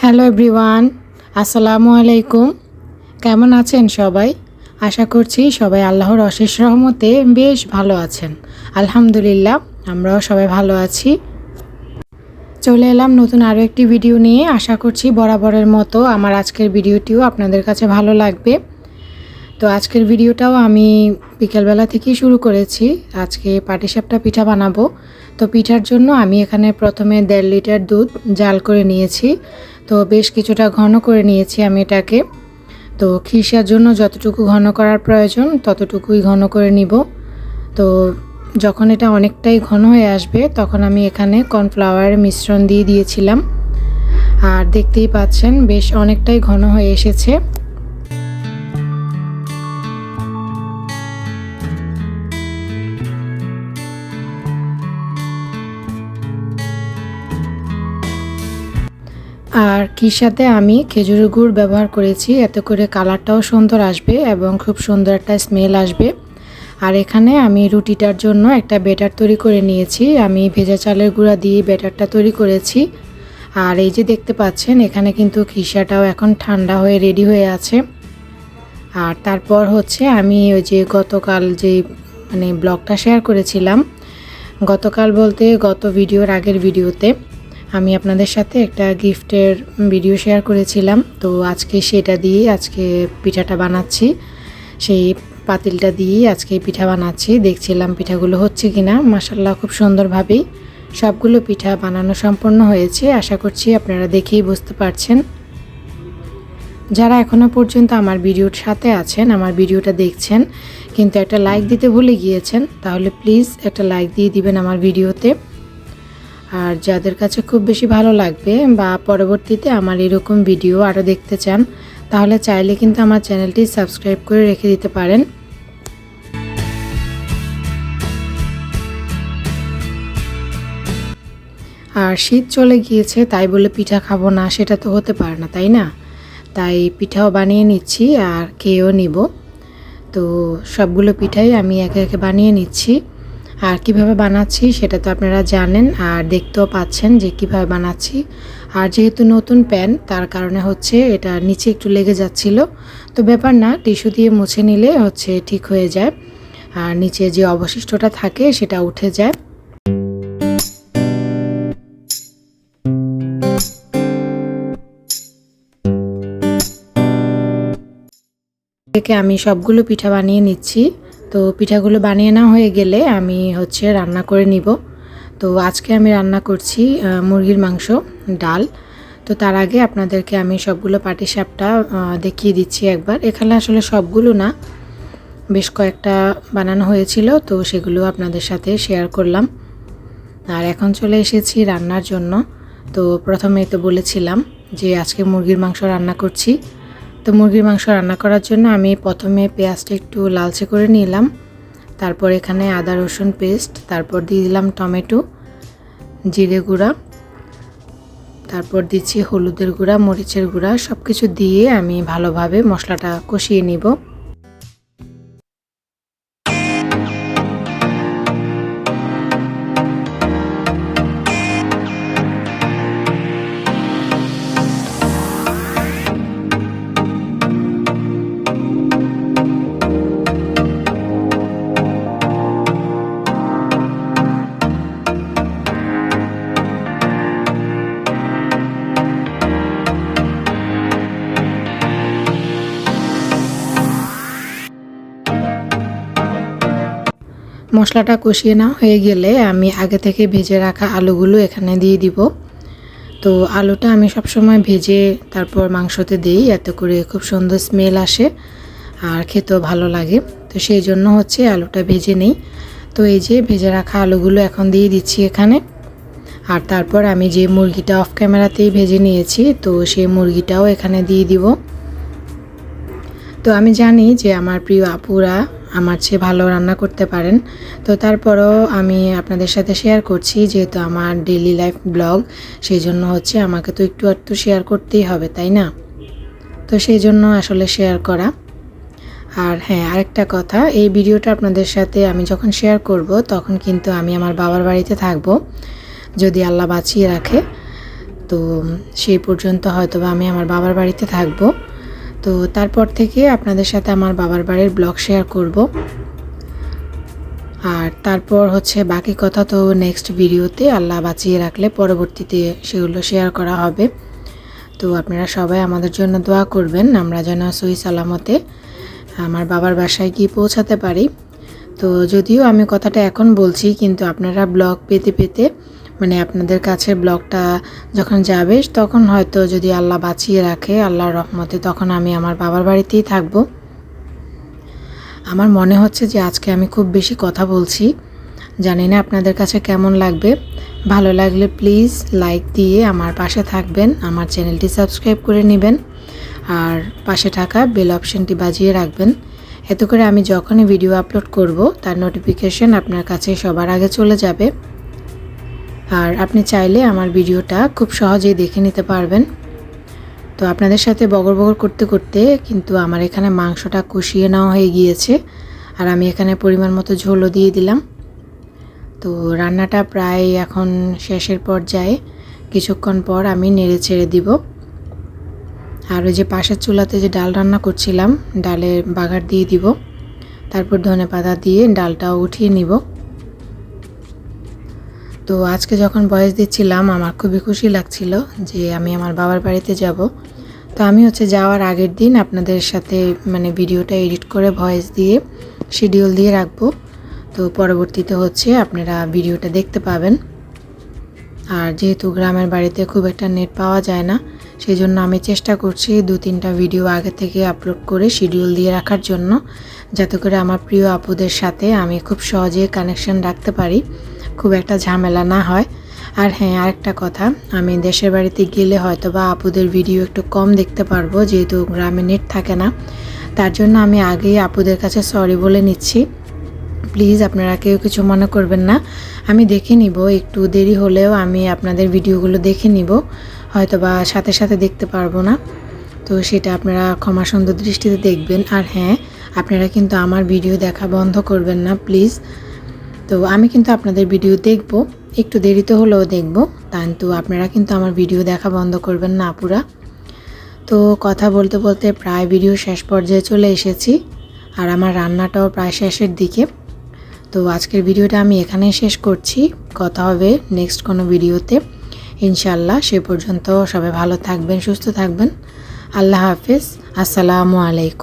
Hello everyone, আসসালামু আলাইকুম। কেমন আছেন সবাই? আশা করছি সবাই আল্লাহর অশেষ রহমতে বেশ ভালো আছেন। আলহামদুলিল্লাহ, আমরাও সবাই ভালো আছি। চলে এলাম নতুন আরও একটি ভিডিও নিয়ে। আশা করছি বরাবরের মতো আমার আজকের ভিডিওটিও আপনাদের কাছে ভালো লাগবে। তো আজকের ভিডিওটাও আমি বিকেলবেলা থেকেই শুরু করেছি। আজকে পাটিসাপটা পিঠা বানাবো। তো পিঠার জন্য আমি এখানে প্রথমে 1.5 লিটার দুধ জাল করে নিয়েছি। তো বেশ কিছুটা ঘন করে নিয়েছি আমি এটাকে। তো খিরসার জন্য যতটুকু ঘন করার প্রয়োজন ততটুকুই ঘন করে নিব। তো যখন এটা অনেকটাই ঘন হয়ে আসবে তখন আমি এখানে কর্নফ্লাওয়ারের মিশ্রণ দিয়ে দিয়েছিলাম। আর দেখতেই পাচ্ছেন বেশ অনেকটাই ঘন হয়ে এসেছে। আর কির সাথে আমি খেজুরের গুড় ব্যবহার করেছি, এতে করে কালারটাও সুন্দর আসবে এবং খুব সুন্দর একটা স্মেল আসবে। আর এখানে আমি রুটিটার জন্য একটা ব্যাটার তৈরি করে নিয়েছি। আমি ভেজা চালের গুঁড়া দিয়ে ব্যাটারটা তৈরি করেছি। আর এই যে দেখতে পাচ্ছেন এখানে কিন্তু খিসাটাও এখন ঠান্ডা হয়ে রেডি হয়ে আছে। আর তারপর হচ্ছে আমি ওই যে গতকাল যে ব্লগটা শেয়ার করেছিলাম, গতকাল বলতে গত ভিডিওর আগের ভিডিওতে আমি আপনাদের সাথে একটা গিফটের ভিডিও শেয়ার করেছিলাম। তো আজকে সেটা দিয়ে আজকে পিঠাটা বানাচ্ছি। সেই পাতিলটা দিয়েই আজকে পিঠা বানাচ্ছি। দেখছিলাম পিঠাগুলো হচ্ছে কিনা। মাশাআল্লাহ, খুব সুন্দরভাবেই সবগুলো পিঠা বানানো সম্পন্ন হয়েছে। আশা করছি আপনারা দেখেই বুঝতে পারছেন। যারা এখনও পর্যন্ত আমার ভিডিওর সাথে আছেন, আমার ভিডিওটা দেখছেন কিন্তু একটা লাইক দিতে ভুলে গিয়েছেন, তাহলে প্লিজ একটা লাইক দিয়ে দিবেন আমার ভিডিওতে। আর যাদের কাছে খুব বেশি ভালো লাগবে বা পরবর্তীতে আমার এরকম ভিডিও আরও দেখতে চান, তাহলে চাইলে কিন্তু আমার চ্যানেলটি সাবস্ক্রাইব করে রেখে দিতে পারেন। আর শীত চলে গিয়েছে তাই বলে পিঠা খাবো না সেটা তো হতে পারে না, তাই না? তাই পিঠাও বানিয়ে নিচ্ছি আর খেয়েও নিব। তো সবগুলো পিঠাই আমি একে একে বানিয়ে নিচ্ছি। আর কিভাবে বানাচ্ছি সেটা তো আপনারা জানেন আর দেখতেও পাচ্ছেন যে কিভাবে বানাচ্ছি। আর যেহেতু নতুন প্যান, তার কারণে হচ্ছে এটা নিচে একটু লেগে যাচ্ছিল। তো ব্যাপার না, টিস্যু দিয়ে মুছে নিলে হচ্ছে ঠিক হয়ে যায়। আর নিচে যে অবশিষ্টটা থাকে সেটা উঠে যায়। থেকে আমি সবগুলো পিঠা বানিয়ে নিচ্ছি। তো পিঠাগুলো বানিয়ে না হয়ে গেলে আমি হচ্ছে রান্না করে নিব। তো আজকে আমি রান্না করছি মুরগির মাংস, ডাল। তো তার আগে আপনাদেরকে আমি সবগুলো পাটিসাপটা দেখিয়ে দিচ্ছি একবার। এখানে আসলে সবগুলো না, বেশ কয়েকটা বানানো হয়েছিল, তো সেগুলো আপনাদের সাথে শেয়ার করলাম। আর এখন চলে এসেছি রান্নার জন্য। তো প্রথমেই তো বলেছিলাম যে আজকে মুরগির মাংস রান্না করছি। তো মুরগির মাংস রান্না করার জন্য আমি প্রথমে পেঁয়াজটা একটু লালচে করে নিলাম। তারপর এখানে আদা রসুন পেস্ট, তারপর দিয়ে দিলাম টমেটো, জিরে গুঁড়া, তারপর দিচ্ছি হলুদের গুঁড়া, মরিচের গুঁড়া, সব কিছু দিয়ে আমি ভালোভাবে মশলাটা কষিয়ে নিব। মশলাটা কষিয়ে নেওয়া হয়ে গেলে আমি আগে থেকে ভেজে রাখা আলুগুলো এখানে দিয়ে দিব। তো আলুটা আমি সবসময় ভেজে তারপর মাংসতে দিই, এতে করে খুব সুন্দর স্মেল আসে আর খেতেও ভালো লাগে। তো সেই জন্য হচ্ছে আলুটা ভেজে নেই। তো এই যে ভেজে রাখা আলুগুলো এখন দিয়ে দিচ্ছি এখানে। আর তারপর আমি যে মুরগিটা অফ ক্যামেরাতেই ভেজে নিয়েছি, তো সেই মুরগিটাও এখানে দিয়ে দিব। তো আমি জানি যে আমার প্রিয় আপুরা আমার চেয়ে ভালো রান্না করতে পারেন। তো তারপরও আমি আপনাদের সাথে শেয়ার করছি, যেহেতু আমার ডেইলি লাইফ ব্লগ, সেই জন্য হচ্ছে আমাকে তো একটু একটু শেয়ার করতেই হবে, তাই না? তো সেই জন্য আসলে শেয়ার করা। আর হ্যাঁ, আরেকটা কথা, এই ভিডিওটা আপনাদের সাথে আমি যখন শেয়ার করব তখন কিন্তু আমি আমার বাবার বাড়িতে থাকব, যদি আল্লাহ বাঁচিয়ে রাখে। তো সেই পর্যন্ত হয়তো আমি আমার বাবার বাড়িতে থাকবো। তো তারপর থেকে আপনাদের সাথে আমার বাবার বাড়ির ব্লগ শেয়ার করব। আর তারপর হচ্ছে বাকি কথা তো নেক্সট ভিডিওতে আল্লাহ বাঁচিয়ে রাখলে পরবর্তীতে সেগুলো শেয়ার করা হবে। তো আপনারা সবাই আমাদের জন্য দোয়া করবেন, আমরা যেন সহি সালামতে আমার বাবার বাসায় গিয়ে পৌঁছাতে পারি। তো যদিও আমি কথাটা এখন বলছি, কিন্তু আপনারা ব্লগ পেতে পেতে মানে আপনাদের কাছে ব্লগটা যখন যাবে তখন হয়তো যদি আল্লাহ বাঁচিয়ে রাখে আল্লাহর রহমতে, তখন আমি আমার বাবার বাড়িতেই থাকবো। আমার মনে হচ্ছে যে আজকে আমি খুব বেশি কথা বলছি, জানি না আপনাদের কাছে কেমন লাগবে। ভালো লাগলে প্লিজ লাইক দিয়ে আমার পাশে থাকবেন, আমার চ্যানেলটি সাবস্ক্রাইব করে নেবেন আর পাশে থাকা বেল অপশানটি বাজিয়ে রাখবেন। এতে করে আমি যখনই ভিডিও আপলোড করব তার নোটিফিকেশন আপনার কাছে সবার আগে চলে যাবে। আর আপনি চাইলে আমার ভিডিওটা খুব সহজেই দেখে নিতে পারবেন। তো আপনাদের সাথে বগর বগর করতে করতে কিন্তু আমার এখানে মাংসটা কষিয়ে নেওয়া হয়ে গিয়েছে, আর আমি এখানে পরিমাণ মতো ঝোলও দিয়ে দিলাম। তো রান্নাটা প্রায় এখন শেষের পর্যায়ে, কিছুক্ষণ পর আমি নেড়ে ছেড়ে দিব। আর ওই যে পাশের চুলাতে যে ডাল রান্না করছিলাম, ডালের বাগার দিয়ে দিব, তারপর ধনেপাতা দিয়ে ডালটাও উঠিয়ে নিব। তো আজকে যখন ভয়েস দিচ্ছিলাম আমার খুবই খুশি লাগছিল যে আমি আমার বাবার বাড়িতে যাব। তো আমি হচ্ছে যাওয়ার আগের দিন আপনাদের সাথে মানে ভিডিওটা এডিট করে ভয়েস দিয়ে শিডিউল দিয়ে রাখবো। তো পরবর্তীতে হচ্ছে আপনারা ভিডিওটা দেখতে পাবেন। আর যেহেতু গ্রামের বাড়িতে খুব একটা নেট পাওয়া যায় না, সেই জন্য আমি চেষ্টা করছি 2-3টা ভিডিও আগে থেকে আপলোড করে শিডিউল দিয়ে রাখার জন্য, যাতে করে আমার প্রিয় আপুদের সাথে আমি খুব সহজে কানেকশন রাখতে পারি, খুব একটা ঝামেলা না হয়। আর হ্যাঁ, আরেকটা কথা, আমি দেশের বাড়িতে গেলে হয়তো বা আপুদের ভিডিও একটু কম দেখতে পারবো, যেহেতু গ্রামে নেট থাকে না। তার জন্য আমি আগেই আপুদের কাছে সরি বলে নিচ্ছি। প্লিজ আপনারা কেউ কিছু মনে করবেন না, আমি দেখে নিব, একটু দেরি হলেও আমি আপনাদের ভিডিওগুলো দেখে নিব, হয়তো বা সাথে সাথে দেখতে পারবো না। তো সেটা আপনারা ক্ষমা সুন্দর দৃষ্টিতে দেখবেন। আর হ্যাঁ, আপনারা কিন্তু আমার ভিডিও দেখা বন্ধ করবেন না প্লিজ। তো আমি কিন্তু আপনাদের ভিডিও দেখব, একটু দেরিতে হলেও দেখব, কিন্তু আপনারা কিন্তু আমার ভিডিও দেখা বন্ধ করবেন না আপুরা। তো কথা বলতে বলতে প্রায় ভিডিও শেষ পর্যায়ে চলে এসেছি, আর আমার রান্নাটাও প্রায় শেষের দিকে। তো আজকের ভিডিওটা আমি এখানেই শেষ করছি, কথা হবে নেক্সট কোনো ভিডিওতে ইনশাল্লাহ। সে পর্যন্ত সবাই ভালো থাকবেন, সুস্থ থাকবেন। আল্লাহ হাফেজ, আসসালামু আলাইকুম।